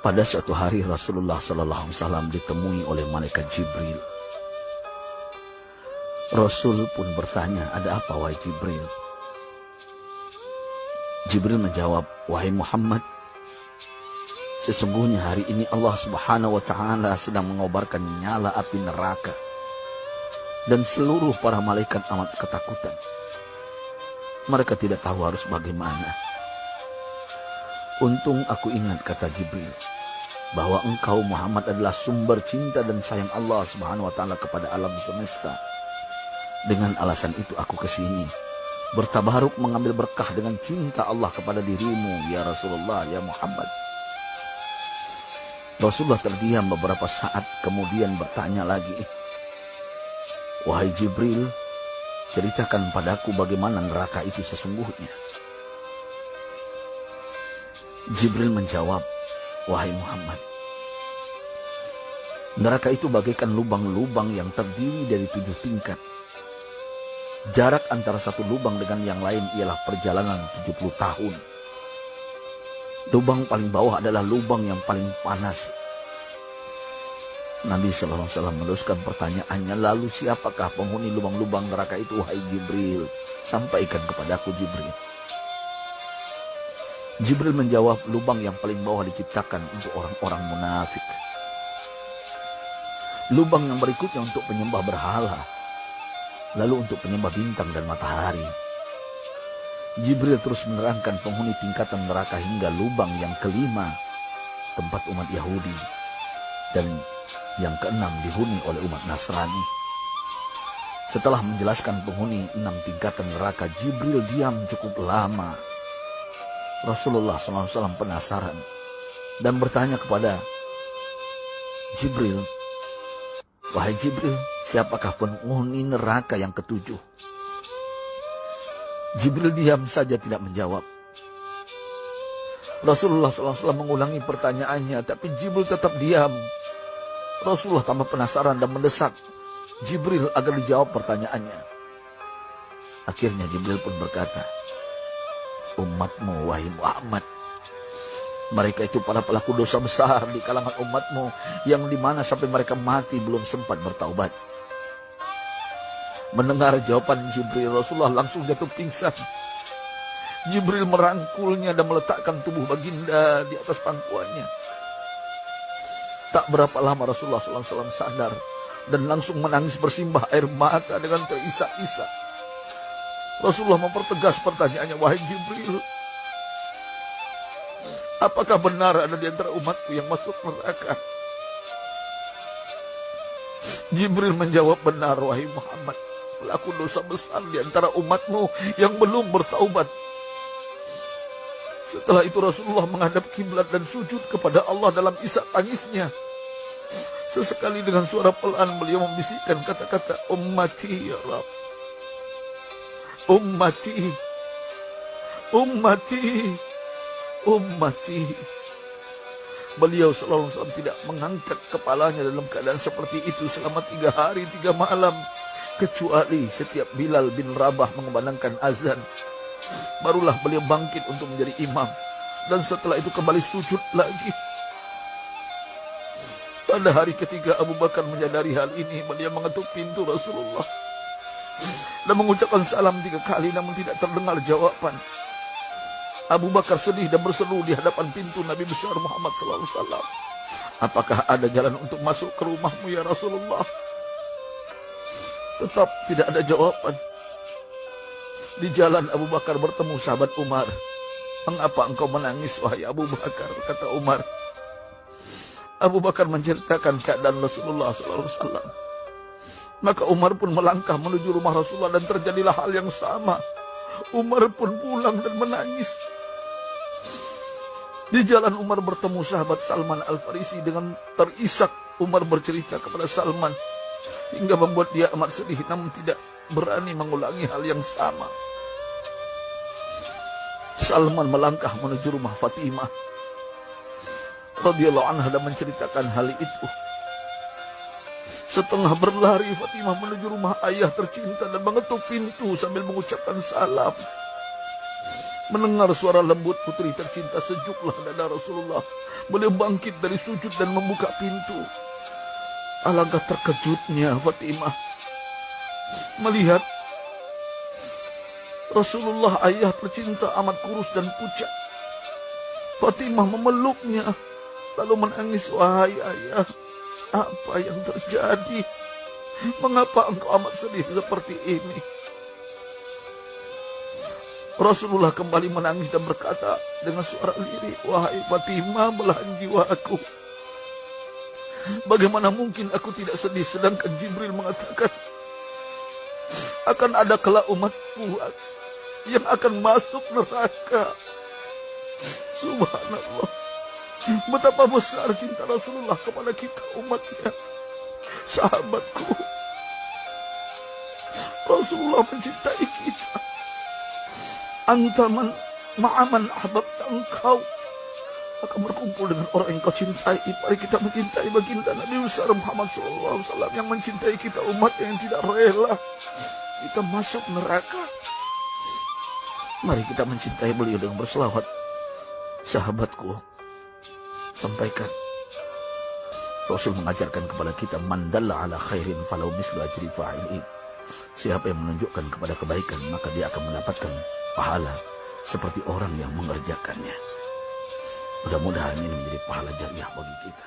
Pada suatu hari Rasulullah SAW ditemui oleh malaikat Jibril. Rasul pun bertanya, "Ada apa wahai Jibril?" Jibril menjawab, "Wahai Muhammad, sesungguhnya hari ini Allah Subhanahu wa Ta'ala sedang mengobarkan nyala api neraka, dan seluruh para malaikat amat ketakutan. Mereka tidak tahu harus bagaimana. Untung aku ingat," kata Jibril, "bahwa engkau Muhammad adalah sumber cinta dan sayang Allah Subhanahu wa Ta'ala kepada alam semesta. Dengan alasan itu aku kesini, bertabaruk mengambil berkah dengan cinta Allah kepada dirimu, ya Rasulullah, ya Muhammad." Rasulullah terdiam beberapa saat, kemudian bertanya lagi, "Wahai Jibril, ceritakan padaku bagaimana neraka itu sesungguhnya." Jibril menjawab, "Wahai Muhammad, neraka itu bagaikan lubang-lubang yang terdiri dari 7 tingkat. Jarak antara satu lubang dengan yang lain ialah perjalanan 70 tahun. Lubang paling bawah adalah lubang yang paling panas." Nabi SAW meneruskan pertanyaannya, "Lalu siapakah penghuni lubang-lubang neraka itu, wahai Jibril? Sampaikan kepadaku, Jibril." Jibril menjawab, "Lubang yang paling bawah diciptakan untuk orang-orang munafik. Lubang yang berikutnya untuk penyembah berhala. Lalu untuk penyembah bintang dan matahari." Jibril terus menerangkan penghuni tingkatan neraka hingga lubang yang kelima, tempat umat Yahudi, dan yang keenam dihuni oleh umat Nasrani. Setelah menjelaskan penghuni 6 tingkatan neraka, Jibril diam cukup lama. Rasulullah SAW penasaran dan bertanya kepada Jibril, "Wahai Jibril, siapakah penghuni neraka yang ketujuh?" Jibril diam saja tidak menjawab. Rasulullah SAW mengulangi pertanyaannya, tapi Jibril tetap diam. Rasulullah tambah penasaran dan mendesak Jibril agar dijawab pertanyaannya. Akhirnya Jibril pun berkata, "Umatmu, wahai Muhammad, mereka itu para pelaku dosa besar di kalangan umatmu, yang dimana sampai mereka mati belum sempat bertaubat." Mendengar jawaban Jibril, Rasulullah langsung jatuh pingsan. Jibril merangkulnya dan meletakkan tubuh baginda di atas pangkuannya. Tak berapa lama Rasulullah SAW sadar dan langsung menangis bersimbah air mata dengan terisak-isak. Rasulullah mempertegas pertanyaannya, "Wahai Jibril, apakah benar ada di antara umatku yang masuk neraka?" Jibril menjawab, "Benar, wahai Muhammad, pelaku dosa besar di antara umatmu yang belum bertaubat." Setelah itu Rasulullah menghadap kiblat dan sujud kepada Allah dalam isak tangisnya. Sesekali dengan suara pelan beliau membisikkan kata-kata, "Ummati ya Rabb, ummati, ummati, ummati." Beliau SAW tidak mengangkat kepalanya dalam keadaan seperti itu selama 3 hari 3 malam. Kecuali setiap Bilal bin Rabah mengumandangkan azan, barulah beliau bangkit untuk menjadi imam. Dan setelah itu kembali sujud lagi. Pada hari ketiga Abu Bakar menyadari hal ini, beliau mengetuk pintu Rasulullah dan mengucapkan salam 3 kali, namun tidak terdengar jawaban. Abu Bakar sedih dan berseru di hadapan pintu Nabi besar Muhammad SAW, "Apakah ada jalan untuk masuk ke rumahmu ya Rasulullah?" Tetap tidak ada jawaban. Di jalan Abu Bakar bertemu sahabat Umar. "Mengapa engkau menangis, wahai Abu Bakar?" kata Umar. Abu Bakar menceritakan keadaan Rasulullah SAW. Maka Umar pun melangkah menuju rumah Rasulullah dan terjadilah hal yang sama. Umar pun pulang dan menangis. Di jalan Umar bertemu sahabat Salman Al-Farisi. Dengan terisak Umar bercerita kepada Salman hingga membuat dia amat sedih, namun tidak berani mengulangi hal yang sama. Salman melangkah menuju rumah Fatimah radhiyallahu anha dan menceritakan hal itu. Setengah berlari Fatimah menuju rumah ayah tercinta dan mengetuk pintu sambil mengucapkan salam. Mendengar suara lembut putri tercinta, sejuklah dada Rasulullah. Beliau bangkit dari sujud dan membuka pintu. Alangkah terkejutnya Fatimah melihat Rasulullah, ayah tercinta, amat kurus dan pucat. Fatimah memeluknya lalu menangis. Wahai ayah, apa yang terjadi? Mengapa engkau amat sedih seperti ini? Rasulullah kembali menangis dan berkata dengan suara lirih, wahai Fatimah, belahan jiwaku, bagaimana mungkin aku tidak sedih sedangkan Jibril mengatakan akan ada kelak umatku yang akan masuk neraka. Subhanallah, betapa besar cinta Rasulullah kepada kita umatnya. Sahabatku, Rasulullah mencintai kita. Antaman ma'aman ahbabta, engkau akan berkumpul dengan orang yang kau cintai. Mari kita mencintai baginda Nabi besar Muhammad SAW yang mencintai kita, umat yang tidak rela kita masuk neraka. Mari kita mencintai beliau dengan berselawat. Sahabatku, sampaikan, Rasul mengajarkan kepada kita, man dalla ala khairin falau mislu ajri fa'ili. Siapa yang menunjukkan kepada kebaikan, maka dia akan mendapatkan pahala seperti orang yang mengerjakannya. Mudah-mudahan ini menjadi pahala jariah bagi kita.